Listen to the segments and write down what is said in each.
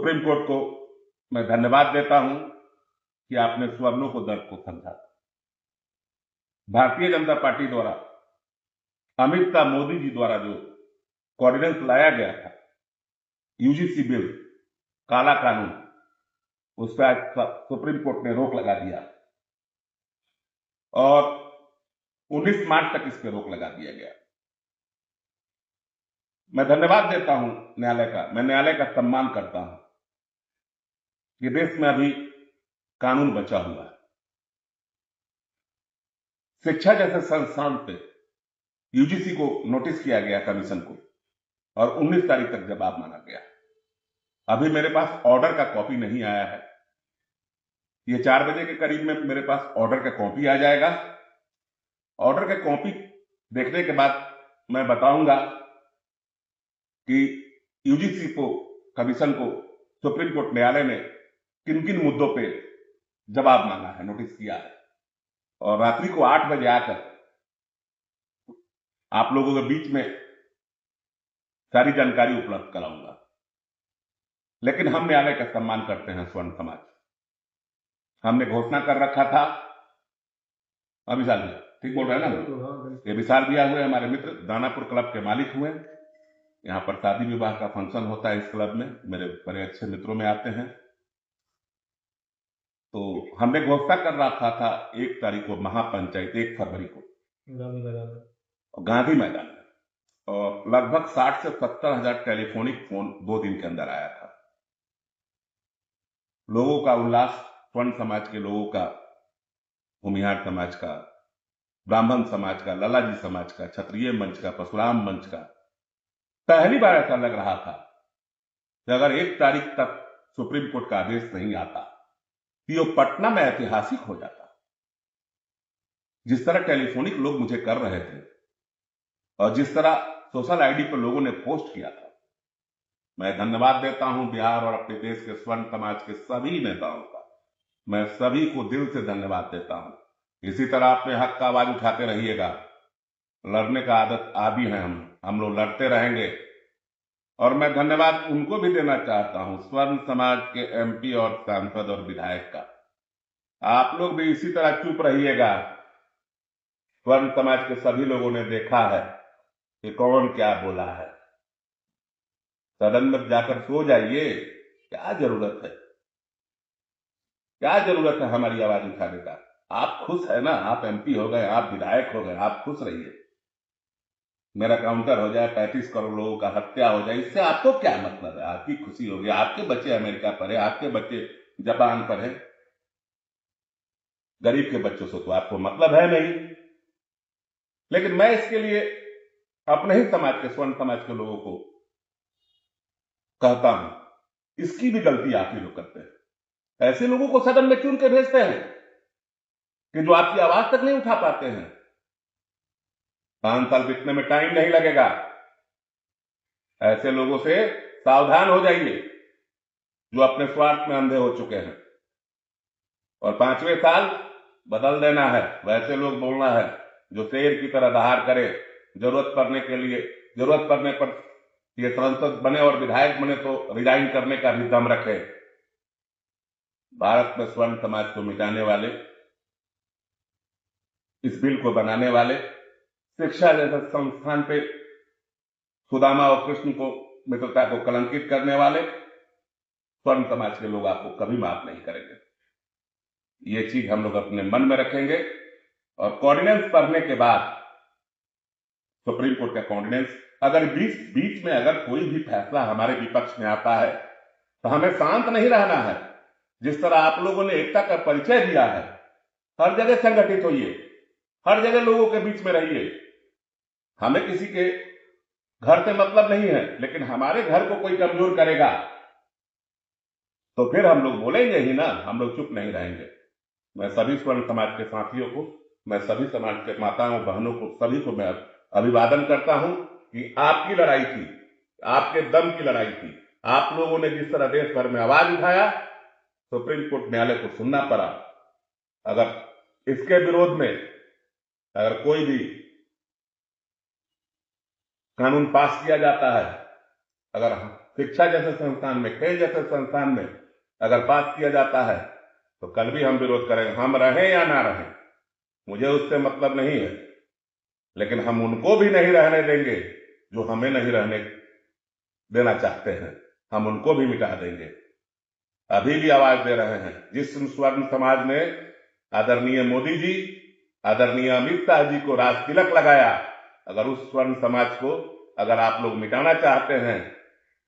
Supreme court को मैं धन्यवाद देता हूं कि आपने स्वर्णों को दर्द को समझा। भारतीय जनता पार्टी द्वारा अमित शाह मोदी जी द्वारा जो ऑर्डिनेंस लाया गया था, यूजीसी बिल, काला कानून, उस पर आज सुप्रीम कोर्ट ने रोक लगा दिया और 19 मार्च तक इस पर रोक लगा दिया गया। मैं धन्यवाद देता हूं न्यायालय का, मैं न्यायालय का सम्मान करता हूं कि देश में अभी कानून बचा हुआ है। शिक्षा जैसे संस्थान पे यूजीसी को नोटिस किया गया, कमीशन को, और 19 तारीख तक जवाब मांगा गया। अभी मेरे पास ऑर्डर का कॉपी नहीं आया है। ये 4 बजे के करीब में मेरे पास ऑर्डर का कॉपी आ जाएगा। ऑर्डर का कॉपी देखने के बाद मैं बताऊंगा कि यूजीसी को, कमीशन को, सुप्रीम कोर्ट न्यायालय ने किन किन मुद्दों पे जवाब मांगा है, नोटिस किया है, और रात्रि को 8 बजे आकर आप लोगों के बीच में सारी जानकारी उपलब्ध कराऊंगा। लेकिन हम न्यायालय का सम्मान करते हैं। स्वर्ण समाज, हमने घोषणा कर रखा था, विशाल भैया ठीक बोल रहे हैं ना, ये विशाल भैया हुए हमारे मित्र, दानापुर क्लब के मालिक हुए। यहां पर शादी विवाह का फंक्शन होता है इस क्लब में, मेरे बड़े अच्छे मित्रों में आते हैं। तो हमने घोषणा कर रखा था 1 तारीख को महापंचायत, 1 फरवरी को गांधी मैदान में, और लगभग 60 से 70 हजार टेलीफोनिक फोन 2 दिन के अंदर आया था। लोगों का उल्लास, स्वर्ण समाज के लोगों का, भूमिहार समाज का, ब्राह्मण समाज का, ललाजी समाज का, क्षत्रिय मंच का, परशुराम मंच का, पहली बार ऐसा लग रहा था कि अगर 1 तारीख तक सुप्रीम कोर्ट का आदेश नहीं आता कि वो पटना में ऐतिहासिक हो जाता। जिस तरह टेलीफोनिक लोग मुझे कर रहे थे और जिस तरह सोशल आईडी पर लोगों ने पोस्ट किया था, मैं धन्यवाद देता हूं बिहार और अपने देश के स्वर्ण समाज के सभी नेताओं का। मैं सभी को दिल से धन्यवाद देता हूं। इसी तरह अपने हक का आवाज उठाते रहिएगा। लड़ने का आदत आदी है, हम लोग लड़ते रहेंगे। और मैं धन्यवाद उनको भी देना चाहता हूं, स्वर्ण समाज के एमपी और सांसद और विधायक का। आप लोग भी इसी तरह चुप रहिएगा। स्वर्ण समाज के सभी लोगों ने देखा है कि कौन क्या बोला है। सदन में जाकर सो जाइए, क्या जरूरत है, क्या जरूरत है हमारी आवाज उठाने का। आप खुश है ना, आप एमपी हो गए, आप विधायक हो गए, आप खुश रहिए। मेरा काउंटर हो जाए, 35 करोड़ लोगों का हत्या हो जाए, इससे आपको क्या मतलब है? आपकी खुशी होगी, आपके बच्चे अमेरिका पढ़े, आपके बच्चे जापान पढ़े, गरीब के बच्चों से तो आपको मतलब है नहीं। लेकिन मैं इसके लिए अपने ही समाज के, स्वर्ण समाज के लोगों को कहता हूं, इसकी भी गलती आप ही लोग करते हैं। ऐसे लोगों को सदन में चुन के भेजते हैं कि जो आपकी आवाज तक नहीं उठा पाते हैं। 5 साल बीतने में टाइम नहीं लगेगा। ऐसे लोगों से सावधान हो जाइए जो अपने स्वार्थ में अंधे हो चुके हैं। और 5वें साल बदल देना है, वैसे लोग बोलना है जो शेर की तरह दहाड़ करे, जरूरत पड़ने पर ये सांसद बने और विधायक बने तो रिजाइन करने का भी दम रखे। भारत में स्वर्ण समाज को मिटाने वाले, इस बिल को बनाने वाले, शिक्षा जैसे संस्थान पे सुदामा और कृष्ण को, मित्रता को कलंकित करने वाले स्वर्ण समाज के लोग आपको कभी माफ नहीं करेंगे। ये चीज हम लोग अपने मन में रखेंगे। और ऑर्डिनेंस पढ़ने के बाद, सुप्रीम कोर्ट का ऑर्डिनेंस, अगर बीच में अगर कोई भी फैसला हमारे विपक्ष में आता है तो हमें शांत नहीं रहना है। जिस तरह आप लोगों ने एकता का परिचय दिया है, हर जगह संगठित होइए, हर जगह लोगों के बीच में रहिए। हमें किसी के घर से मतलब नहीं है, लेकिन हमारे घर को कोई कमजोर करेगा तो फिर हम लोग बोलेंगे ही ना, हम लोग चुप नहीं रहेंगे। मैं सभी स्वर्ण समाज के साथियों को, मैं सभी समाज के माताओं बहनों को, सभी को मैं अभिवादन करता हूं कि आपकी लड़ाई थी, आपके दम की लड़ाई थी। आप लोगों ने जिस तरह देश भर में आवाज उठाया, सुप्रीम कोर्ट न्यायालय को सुनना पड़ा। अगर इसके विरोध में अगर कोई भी कानून पास किया जाता है, अगर शिक्षा जैसे संस्थान में, खेल जैसे संस्थान में अगर पास किया जाता है तो कल भी हम विरोध करेंगे, हम रहें या ना रहें, मुझे उससे मतलब नहीं है, लेकिन हम उनको भी नहीं रहने देंगे जो हमें नहीं रहने देना चाहते हैं, हम उनको भी मिटा देंगे। अभी भी आवाज दे रहे हैं। जिस स्वर्ण समाज ने आदरणीय मोदी जी, आदरणीय अमित शाह जी को राज तिलक लगाया, अगर उस स्वर्ण समाज को अगर आप लोग मिटाना चाहते हैं,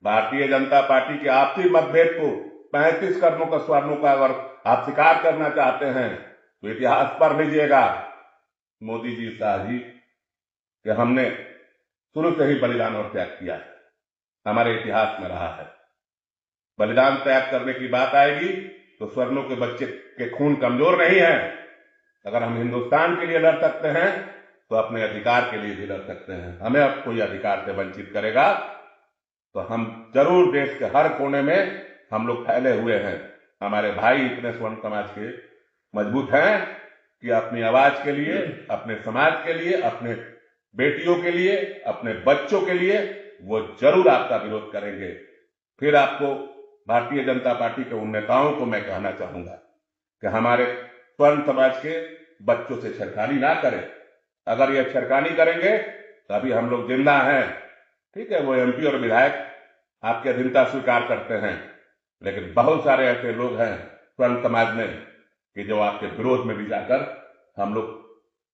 भारतीय जनता पार्टी के आपसी मतभेद को 35 करोड़ का स्वर्णों का अगर आप स्वीकार करना चाहते हैं तो इतिहास पढ़ लीजिएगा। मोदी जी, शाह जी कि हमने शुरू से ही बलिदान और त्याग किया है, हमारे इतिहास में रहा है। बलिदान त्याग करने की बात आएगी तो स्वर्णों के बच्चे के खून कमजोर नहीं है। अगर हम हिंदुस्तान के लिए लड़ सकते हैं तो अपने अधिकार के लिए भी लड़ सकते हैं। हमें अब कोई अधिकार से वंचित करेगा तो हम जरूर देश के हर कोने में हम लोग फैले हुए हैं। हमारे भाई इतने स्वर्ण समाज के मजबूत हैं कि अपनी आवाज के लिए, अपने समाज के लिए, अपने बेटियों के लिए, अपने बच्चों के लिए वो जरूर आपका विरोध करेंगे। फिर आपको भारतीय जनता पार्टी के उन नेताओं को मैं कहना चाहूंगा कि हमारे स्वर्ण समाज के बच्चों से छेड़खानी ना करें। अगर ये छेड़खानी करेंगे तो अभी हम लोग जिंदा हैं, ठीक है, वो एमपी और विधायक आपकी अधीनता स्वीकार करते हैं, लेकिन बहुत सारे ऐसे लोग हैं स्वर्ण समाज में कि जो आपके विरोध में भी जाकर हम लोग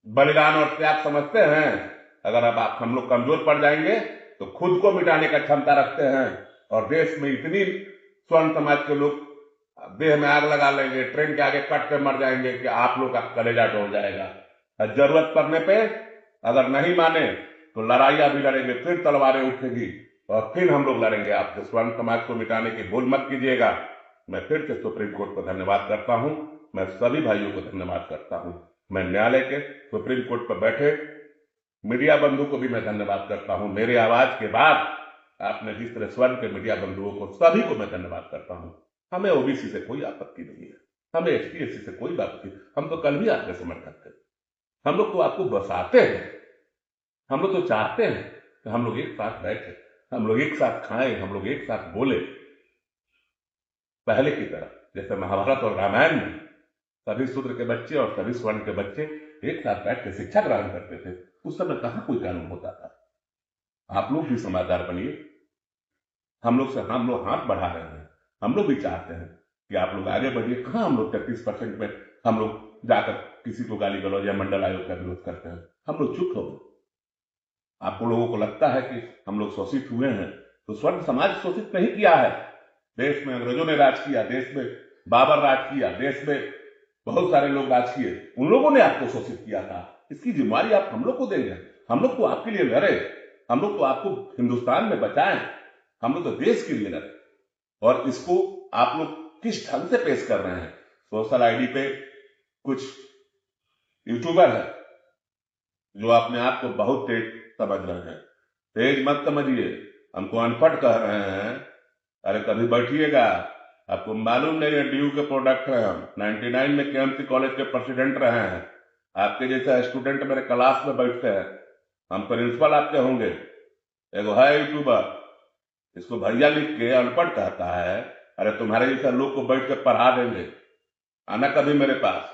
बलिदान और त्याग समझते हैं। अगर अब आप हम लोग कमजोर पड़ जाएंगे तो खुद को मिटाने का क्षमता रखते हैं, और देश में इतनी स्वर्ण समाज के लोग देह में आग लगा लेंगे, ट्रेन के आगे कट के मर जाएंगे कि आप लोग का कलेजा डोल जाएगा। और जरूरत पड़ने पे अगर नहीं माने तो लड़ाइयां भी लड़ेंगे, फिर तलवारें उठेगी और फिर हम लोग लड़ेंगे आपसे। स्वर्ण समाज को मिटाने की भूल मत कीजिएगा। मैं फिर से सुप्रीम कोर्ट को धन्यवाद करता हूं, मैं सभी भाइयों को धन्यवाद करता हूं, मैं न्यायालय के सुप्रीम कोर्ट पर बैठे मीडिया बंधु को भी मैं धन्यवाद करता हूं। मेरे आवाज के बाद आपने जिस तरह स्वर्ण के मीडिया बंधुओं को, सभी को मैं धन्यवाद करता हूं। हमें ओबीसी से कोई आपत्ति नहीं है, हमें एसटी एससी से कोई बात नहीं, हम तो कल भी आपके समर्थक थे। हम लोग तो आपको बसाते हैं, हम लोग तो चाहते हैं कि हम लोग एक साथ बैठे, हम लोग एक साथ खाएं, हम लोग एक साथ बोले, पहले की तरह जैसे महाभारत और रामायण में सभी शूद्र के बच्चे और सभी स्वर्ण के बच्चे एक साथ बैठ के शिक्षा ग्रहण करते थे। उस समय कहां कोई कानून होता था। आप लोग भी समझदार बनिए, हम लोग हाथ बढ़ा रहे हैं, हम लोग भी चाहते हैं कि आप लोग आगे बढ़िए। कहां हम लोग 33% में हम लोग जाकर किसी को गाली गलौज या मंडल आयोग का विरोध करते हैं। हम लोग चुप हो गए। आपको लोगों को लगता है कि हम लोग शोषित हुए हैं, तो स्वर्ण समाज शोषित नहीं किया है। देश में अंग्रेजों ने राज किया, देश में बाबर राज किया, देश में बहुत सारे लोग राज किए, उन लोगों ने आपको शोषित किया था। इसकी जिम्मेवारी आप हम लोग को देंगे। हम लोग तो आपके लिए लड़े, हम लोग तो आपको हिंदुस्तान में बचाएं, हम लोग तो देश के लिए लड़े। और इसको आप लोग किस ढंग से पेश कर रहे हैं। सोशल आईडी पे कुछ यूट्यूबर है जो अपने आप को बहुत तेज समझ रहे हैं। तेज मत समझिए, हमको अनपढ़ कह रहे हैं। अरे कभी बैठिएगा, आपको मालूम नहीं है ड्यू के प्रोडक्ट है हम। 99 में केएमसी कॉलेज के प्रेसिडेंट रहे हैं। आपके जैसे स्टूडेंट मेरे क्लास में बैठते हैं, हम प्रिंसिपल आपके होंगे। एगो है यूट्यूबर, इसको भैया लिख के अनपढ़ कहता है। अरे तुम्हारे जैसा लोग को बैठ के पढ़ा देंगे, आना कभी मेरे पास।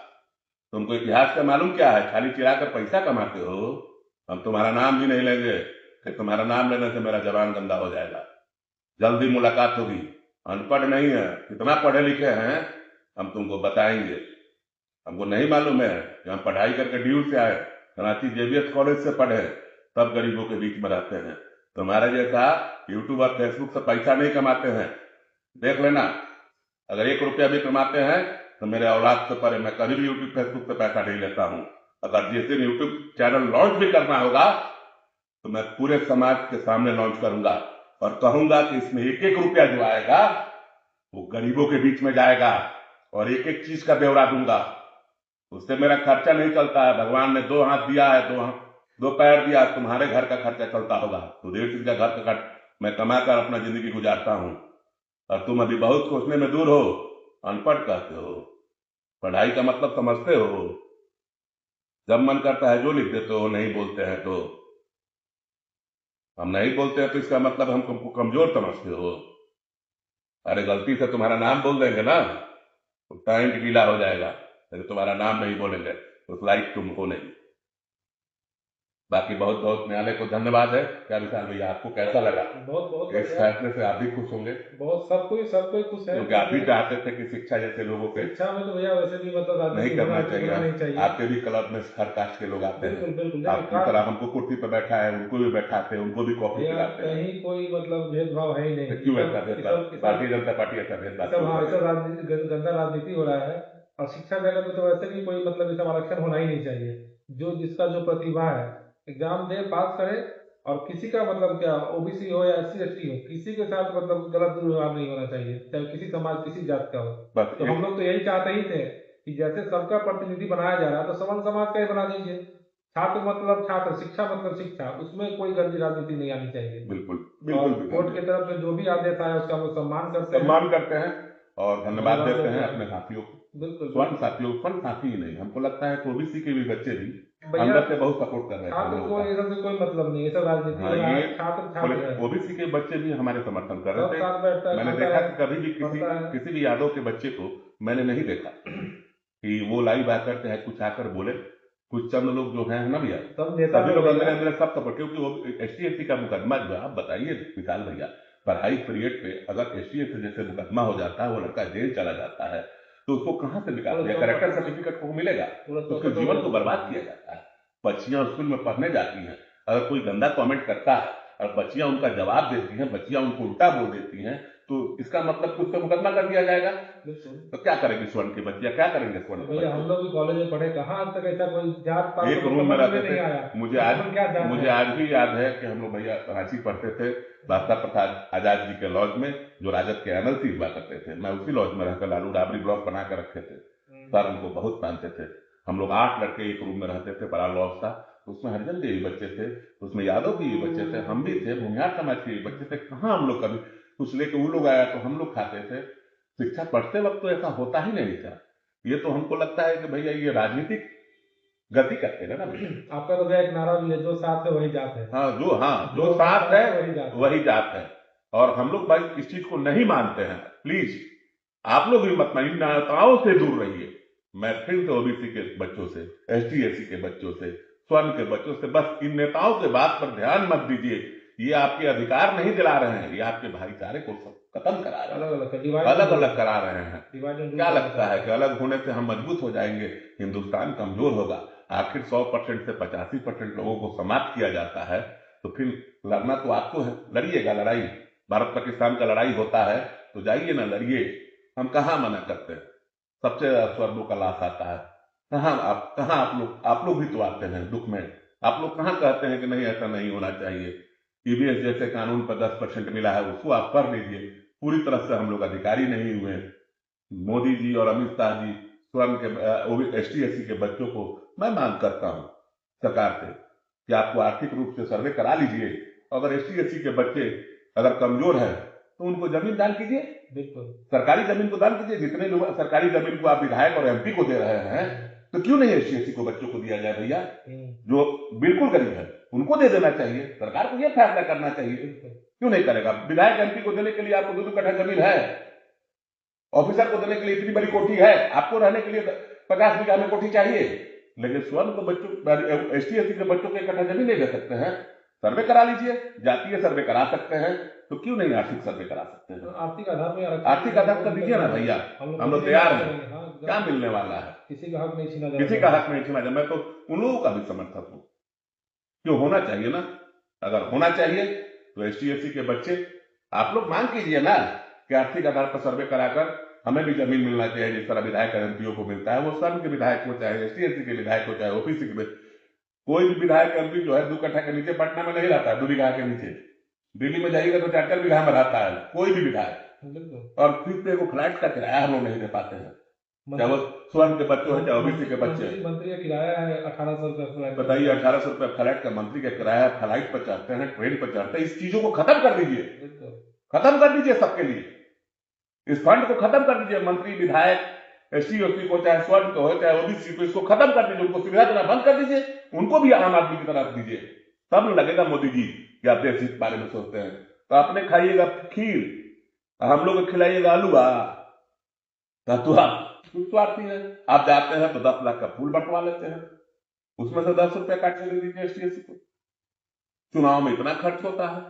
तुमको इतिहास का मालूम क्या है, खाली चिरा कर पैसा कमाते हो। हम तुम्हारा नाम भी नहीं लेंगे कि तुम्हारा नाम लेने से मेरा जबान गंदा हो जाएगा। जल्दी मुलाकात होगी। अनपढ़ नहीं है, कितना पढ़े लिखे हैं हम तुमको बताएंगे। हमको नहीं मालूम है कि हम पढ़ाई करके ड्यू से आए, कराची जेबीएस कॉलेज से पढ़े, तब गरीबों के बीच में रहते हैं। तुम्हारे जैसा यूट्यूब और फेसबुक से पैसा नहीं कमाते हैं, देख लेना। अगर 1 रुपया भी कमाते हैं तो मेरे औलाद से परे, मैं कभी भी यूट्यूब फेसबुक से पैसा नहीं लेता हूं। अगर जिस दिन यूट्यूब चैनल लॉन्च भी करना होगा तो मैं पूरे समाज के सामने लॉन्च करूंगा और कहूंगा कि इसमें 1-1 रुपया जो आएगा वो गरीबों के बीच में जाएगा, और 1-1 चीज का ब्यौरा दूंगा। उससे मेरा खर्चा नहीं चलता है। भगवान ने 2 हाथ दिया है, 2 पैर दिया, तुम्हारे घर का खर्चा चलता होगा तो 1.5 का घर का खर्च मैं कमाकर अपना जिंदगी गुजारता हूं। और तुम अभी बहुत सोचने में दूर हो, अनपढ़ कहते हो, पढ़ाई का मतलब समझते हो। जब मन करता है जो लिख देते हो, नहीं बोलते हैं तो हम नहीं बोलते हैं तो इसका मतलब हम तुमको कमजोर समझते हो? अरे गलती से तुम्हारा नाम बोल देंगे ना तो टाइम गीला हो जाएगा, अगर तुम्हारा नाम नहीं बोलेंगे तो लाइक तुम हो नहीं। बाकी बहुत बहुत न्यायालय को धन्यवाद है। क्या विशाल भैया, आपको कैसा लगा? बहुत बहुत इस बढ़िया। फैसले से आप भी खुश होंगे, बहुत सब कोई खुश है क्योंकि आप भी क्योंकि चाहते थे कि शिक्षा जैसे लोगों पे शिक्षा में तो भैया वैसे भी मतलब नहीं राजनीति करना होना नहीं चाहिए। चाहिए। आपके भी क्लब में हर कास्ट के लोग आते हैं, बिल्कुल बिल्कुल, देखिए आपकी तरह हमको कुर्सी पर बैठा है उनको भी बैठाते हैं, उनको भी कॉफी भैया पिलाते हैं। कहीं कोई मतलब भेदभाव है ही नहीं। तो क्यों ऐसा भेदभाव? भारतीय जनता पार्टी ऐसा भेदभाव क्यों हाँ, कर ऐसा रही है? राजनीति गंदा राजनीति हो रहा है। और शिक्षा जगत में तो वैसे भी कोई मतलब ऐसा आरक्षण होना ही नहीं चाहिए। जो जिसका जो प्रतिभा है एग्जाम दे, पास करे। और किसी का मतलब क्या, ओबीसी हो या एससी एसटी हो, किसी के साथ मतलब गलत दुर्व्यवहार नहीं होना चाहिए, चाहे किसी समाज किसी जात का हो। बस तो हम एक लोग तो यही चाहते ही थे कि जैसे सबका प्रतिनिधि बनाया जा रहा है तो समान समाज का ही बना दीजिए। छात्र मतलब छात्र, शिक्षा मतलब शिक्षा, उसमें कोई गंदी राजनीति नहीं आनी चाहिए। बिल्कुल और बिल्कुल भी कोर्ट की तरफ से जो भी आदेश आया उसका हम लोग सम्मान करते हैं। सम्मान करते हैं और धन्यवाद धन्यवाद देते हैं देते अपने हैं। साथियों को, बिल्कुल स्वर्ण बिल्कुल साथियों को। स्वर्ण साथी ही नहीं, हमको लगता है कि ओबीसी के भी बच्चे भी भैया, अंदर से बहुत सपोर्ट कर रहे थे हम छात्र लोगों को का। ये सब से कोई मतलब नहीं, ये सब राजनीति हाँ, हो रहा ये है, छात्र बोले छात्र है। ओबीसी के बच्चे भी हमारे समर्थन कर सब रहे साथ बैठता थे। है, मैंने खाता देखा है, कि कभी भी पढ़ता है। किसी भी यादव के बच्चे को मैंने नहीं देखा कि वो लाइव आकर चाहे कुछ आकर बोले। कुछ चंद लोग जो है ना भैया, सब नेता सभी लोग लोग अंदर भैया। अंदर सब सपोर्ट, क्योंकि वो एसटी का मुकदमा जो है, आप बताइए विशाल भैया, पढ़ाई पीरियड पे अगर एसटी जैसे मुकदमा हो जाता है, वो लड़का जेल चला जाता है, तो उसको कहाँ से निकाल पूरा दिया, चौपट करेक्टर सर्टिफिकेट को मिलेगा? पूरा उसके चौपट हो जीवन गया को उसका। बर्बाद किया जाता है। बच्चियां स्कूल में पढ़ने जाती हैं, अगर कोई गंदा कमेंट करता है और बच्चियां उनका जवाब देती हैं, बच्चियां उनको उल्टा बोल देती हैं, तो इसका मतलब कुछ तो मुकदमा कर दिया जाएगा। बिल्कुल। तो क्या करेंगे स्वर्ण की बच्चियां, क्या करेंगे स्वर्ण अब के भैया बच्चे? हम लोग भी कॉलेज में पढ़े, कहाँ आज तक ऐसा कोई जात पात एक तो रूम में समझ में रहते नहीं थे। आया। मुझे कि आज कौन क्या जात मुझे है। आज भी याद है कि हम लोग भैया रांची पढ़ते थे, रास्ता प्रसाद आजाद जी के लॉज में, जो राजद के एमएलसी हुआ करते थे। मैं उसी लॉज में रहकर लालू राबड़ी ब्लॉक बना कर रखे थे। सर हमको बहुत मानते थे। हम लोग 8 लड़के एक रूम में रहते थे, बड़ा लॉज था। उसमें हरिजन के भी बच्चे थे, उसमें यादव के भी बच्चे थे, हम भी थे, भूमिहार समाज के भी बच्चे थे। कहाँ हम लोग कभी कुछ लेके वो लोग आया तो हम लोग खाते थे। शिक्षा पढ़ते वक्त तो ऐसा होता ही नहीं था। ये तो हमको लगता है कि भैया ये राजनीतिक गति करते हैं ना भैया। आपका तो भैया एक नारा भी है, जो साथ है वही जात है। हाँ, जो जो अपने साथ है वही जात है। वही जात है। और हम लोग भाई इस चीज को नहीं मानते हैं। प्लीज आप लोग भी मत मानिए, नेताओं से दूर रहिए। मैं फिर से ओबीसी के बच्चों से, एसटी एससी के बच्चों से, स्वर्ण के बच्चों से, बस इन नेताओं के बात पर ध्यान मत दीजिए। ये आपके अधिकार नहीं दिला रहे हैं, ये आपके भाईचारे को खत्म करा रहे अलग अलग हैं, अलग अलग करा रहे हैं। डिवाइड एंड रूल क्या करना लगता है चाहते कि अलग होने से हम मजबूत हो जाएंगे? हिंदुस्तान कमजोर होगा। आखिर 100% से 85% लोगों को समाप्त किया जाता है, तो फिर लड़ना तो आपको है, लड़िएगा लड़ाई। भारत पाकिस्तान का लड़ाई होता है तो जाइए ना, लड़िए। हम कहाँ मना करते हैं? सबसे ज्यादा स्वर्गों का लाश आता है। कहाँ आप लोग भी तो आते हैं दुख में। आप लोग कहाँ कहते हैं कि नहीं ऐसा नहीं होना चाहिए? ईबीएस जैसे कानून पर 10% मिला है, उसको आप कर लीजिए। पूरी तरह से हम लोग अधिकारी नहीं हुए। मोदी जी और अमित शाह जी स्वर्ण के एसटी एससी के बच्चों को मैं मांग करता हूं सरकार से कि आपको आर्थिक रूप से सर्वे करा लीजिए। अगर एसटी एससी के बच्चे अगर कमजोर है तो उनको जमीन दान कीजिए, बिल्कुल। सरकारी जमीन को दान कीजिए। जितने लोग सरकारी जमीन को आप विधायक और एमपी को दे रहे हैं, तो क्यों नहीं एसटी एससी को बच्चों को दिया जाए भैया? जो बिल्कुल गरीब है उनको दे देना चाहिए। सरकार को यह फैसला करना चाहिए। क्यों नहीं करेगा? विधायक एमपी को देने के लिए आपको 2-2 कट्ठा जमीन है, ऑफिसर को देने के लिए इतनी बड़ी कोठी है, आपको रहने के लिए 50 बीघा में कोठी चाहिए। लेकिन स्वर्ण को बच्चों एसटी एससी के बच्चों को 1 कट्ठा जमीन नहीं दे सकते हैं? सर्वे करा लीजिए, जातीय सर्वे करा सकते हैं, तो क्यों नहीं आर्थिक सर्वे करा सकते हैं? आर्थिक आधार में आर्थिक आधार कर दीजिए ना भैया, हम लोग तैयार हैं। क्या मिलने वाला है? किसी का हक नहीं छीना किसी का हक नहीं छीना जाए। मैं तो उन लोगों का भी समर्थक हूं। क्यों? होना चाहिए ना। अगर होना चाहिए तो एसटी एससी के बच्चे आप लोग मांग कीजिए ना कि आर्थिक आधार पर सर्वे कराकर हमें भी जमीन मिलना चाहिए, जिस तरह विधायक एमपीओ को मिलता है। वो स्वर्ण के विधायक को, चाहे एसटी एससी के विधायक को, चाहे ओबीसी के। कोई भी विधायक एमपी जो है 2 कट्ठा के नीचे पटना में नहीं रहता है, 2 बीघा के नीचे। दिल्ली में जाइएगा तो 4-4 बीघा में रहता है कोई भी विधायक। और फिर पे वो फ्लैट का किराया हम लोग नहीं दे पाते हैं, चाहे वो स्वर्ण के बच्चे हो चाहे ओबीसी के बच्चे हैं। मंत्री का किराया है 1800 रुपया। बताइए, 1800 रुपया फ्लाइट का मंत्री का किराया, फ्लाइट पर चढ़ते हैं, ट्रेन पर चढ़ते हैं। इस चीजों को खत्म कर दीजिए, खत्म कर दीजिए सबके लिए। इस फंड को खत्म कर दीजिए। मंत्री विधायक एसटी ओसी को, चाहे स्वर्ण को हो चाहे ओबीसी को, इसको खत्म कर दीजिए। उनको सुविधा देना बंद कर दीजिए, उनको भी आम आदमी की तरह दीजिए, तब लगेगा मोदी जी कि आप देश के बारे में सोचते हैं, तो अपने खाइएगा खीर, हम लोग को खिलाइएगा आलूआ, तो आप स्वार्थी है। आप जाते हैं तो 10 लाख का फूल बंटवा लेते हैं, उसमें से 10 रुपए काट के दे दीजिए एसटीएसी को। चुनाव में इतना खर्च होता है,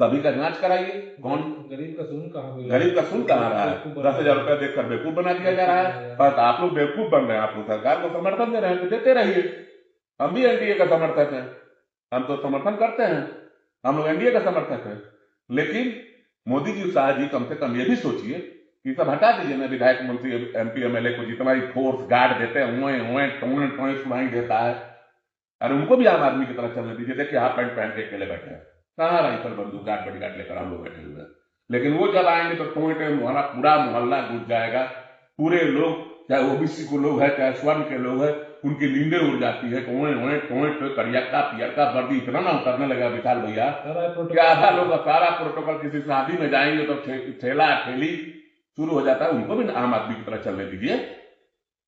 सभी का जांच कराइए। कौन गरीब का सुन कहाँ मिल गरीब का सुन कहाँ रहा है? 10,000 रुपया देकर बेवकूफ बना दिया जा रहा है। पर आप लोग बेवकूफ बन रहे हैं, आप लोग सरकार को समर्थन दे रहे हैं तो देते रहिए। हम भी एनडीए का समर्थक है, हम तो समर्थन करते हैं, हम लोग एनडीए का समर्थक है। लेकिन मोदी जी, शाह जी, कम से कम ये भी सोचिए कि सब हटा दीजिए ना, विधायक मंत्री एमपी एमएलए को जितना ही फोर्स गार्ड देते हैं, टोए सुनाई देता है। अरे उनको भी आम आदमी की तरह चलने दीजिए। देखिए हाफ पैंट पहन के अकेले बैठे हैं, कहाँ राइफल बंदूक गार्ड बड़ी गार्ड लेकर हम लोग बैठे हुए हैं। लेकिन वो जब आएंगे तो टोए हमारा पूरा मोहल्ला गूंज जाएगा। पूरे लोग, चाहे ओबीसी को लोग है, चाहे स्वर्ण के लोग है, उनकी नींदें उड़ जाती है। टोए करियक्का पियक्का वर्दी इतना ना करने लगा विशाल भैया कि आधा लोग सारा प्रोटोकॉल, किसी शादी में जाएंगे तो ठेला ठेली शुरू हो जाता है। उनको भी आम आदमी की तरह चलने दीजिए,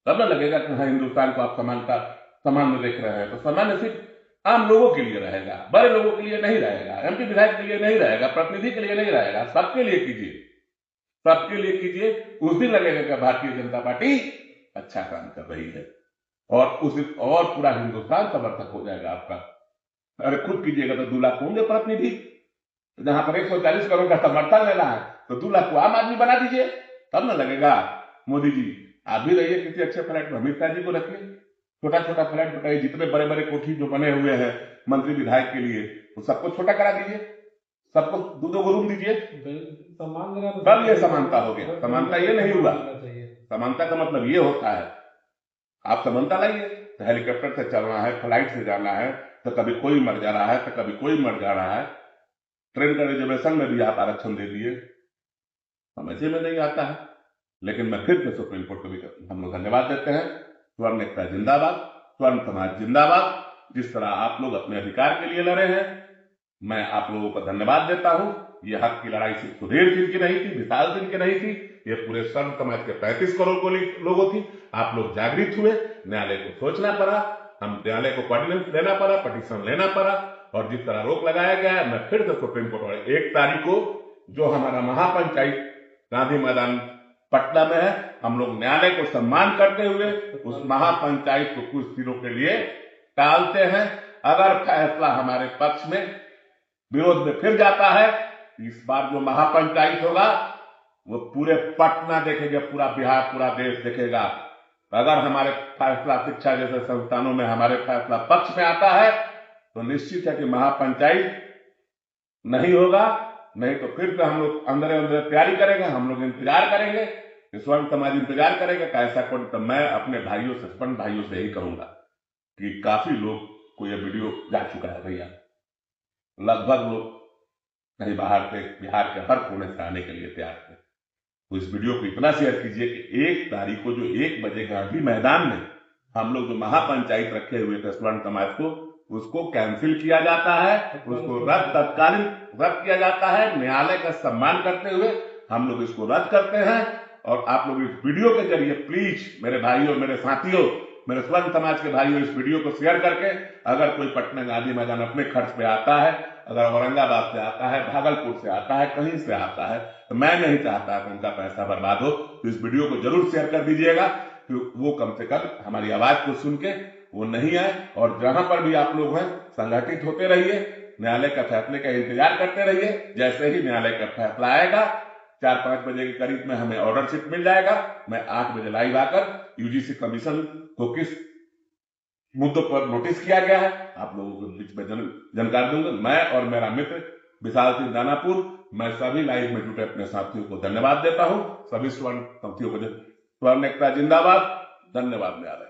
तब ना लगेगा कि हाँ हिंदुस्तान को आप सामान्य देख रहे हैं। तो सामान्य सिर्फ आम लोगों के लिए रहेगा, बड़े लोगों के लिए नहीं रहेगा, एमपी विधायक के लिए नहीं रहेगा, प्रतिनिधि के लिए नहीं रहेगा, सबके लिए कीजिए, सबके लिए कीजिए। उस दिन लगेगा कि भारतीय जनता पार्टी अच्छा काम कर रही है, और उस दिन और पूरा हिंदुस्तान समर्थक हो जाएगा आपका। अरे खुद कीजिएगा तो 2 लाख होंगे प्रतिनिधि, जहां पर 140 करोड़ का समर्थन लेना है तो 2 लाख को आम आदमी बना दीजिए, तब ना लगेगा। मोदी जी आप भी रहिए किसी अच्छे फ्लैट में, अमित शाह जी को रखिए, छोटा छोटा फ्लैट बताइए, जितने बड़े बड़े कोठी जो बने हुए हैं मंत्री विधायक के लिए, तो सबको छोटा करा दीजिए, सबको 2-2 रूम दीजिए, तब ये समानता हो गया। समानता ये नहीं हुआ, समानता का मतलब ये होता है आप समानता लाइए। तो हेलीकॉप्टर से चलना है, फ्लाइट से जाना है, तो कभी कोई मर जा रहा है, तो कभी कोई मर जा रहा है। ट्रेन का रिजर्वेशन में भी आप आरक्षण दे दिए, समझ में नहीं आता है। लेकिन मैं फिर से सुप्रीम कोर्ट को भी हम लोग धन्यवाद देते हैं। स्वर्ण एकता जिंदाबाद, स्वर्ण समाज जिंदाबाद। जिस तरह आप लोग अपने अधिकार के लिए लड़े हैं, मैं आप लोगों को धन्यवाद देता हूं। ये हक की लड़ाई सिर्फ सुधीर सिंह की नहीं थी, विशाल सिंह की नहीं थी, ये पूरे स्वर्ण समाज के 35 करोड़ लोगों थी। आप लोग जागृत हुए, न्यायालय को सोचना पड़ा, हम न्यायालय को कोऑर्डिनेंस लेना पड़ा, पटिशन लेना पड़ा, और जिस तरह रोक लगाया गया है, मैं फिर से सुप्रीम कोर्ट वाले 1 तारीख को जो हमारा महापंचायत गांधी मैदान पटना में है, हम लोग न्यायालय को सम्मान करते हुए उस महापंचायत को कुछ दिनों के लिए टालते हैं। अगर फैसला हमारे पक्ष में विरोध में फिर जाता है, इस बार जो महापंचायत होगा वो पूरे पटना देखेगा, पूरा बिहार, पूरा देश देखेगा। अगर हमारे फैसला शिक्षा जैसे संस्थानों में हमारे फैसला पक्ष में आता है तो निश्चित है कि महापंचायत नहीं होगा। नहीं तो फिर से हम लोग अंदर अंदर तैयारी करेंगे, हम लोग इंतजार करेंगे, स्वर्ण समाज इंतजार करेगा कैसा कौन। तो मैं अपने भाइयों से, स्वर्ण भाइयों से यही कहूंगा कि काफी लोग को यह वीडियो जा चुका है भैया, लगभग लोग कहीं बाहर से, बिहार के हर कोने से आने के लिए तैयार थे। तो इस वीडियो को इतना शेयर कीजिए कि 1 तारीख को जो 1 बजे गांधी मैदान में हम लोग जो महापंचायत रखे हुए थे स्वर्ण समाज को, उसको कैंसिल किया जाता है, उसको तत्कालीन रद्द किया जाता है। न्यायालय का सम्मान करते हुए हम लोग इसको रद्द करते हैं। और आप लोग इस वीडियो के जरिए प्लीज मेरे भाइयों, मेरे साथियों, मेरे स्वर्ण समाज के भाइयों, इस वीडियो को शेयर करके, अगर कोई पटना गांधी मैदान अपने खर्च पे आता है, अगर औरंगाबाद से आता है, भागलपुर से आता है, कहीं से आता है, तो मैं नहीं चाहता कि उनका पैसा बर्बाद हो। तो इस वीडियो को जरूर शेयर कर दीजिएगा कि वो कम से कम हमारी आवाज को सुन के वो नहीं आए। और जहां पर भी आप लोग हैं संगठित होते रहिए, न्यायालय का फैसले का इंतजार करते रहिए। जैसे ही न्यायालय का फैसला आएगा 4-5 बजे के करीब में हमें ऑर्डर शीट मिल जाएगा, मैं 8 बजे लाइव आकर यूजीसी कमीशन को किस मुद्दों पर नोटिस किया गया है आप लोगों को बीच में जानकारी दूंगा। मैं और मेरा मित्र विशाल सिंह दानापुर, मैं सभी लाइव में जुटे अपने साथियों को धन्यवाद देता हूं। सभी स्वर्ण साथियों को स्वर्ण एकता जिंदाबाद, धन्यवाद न्यायालय।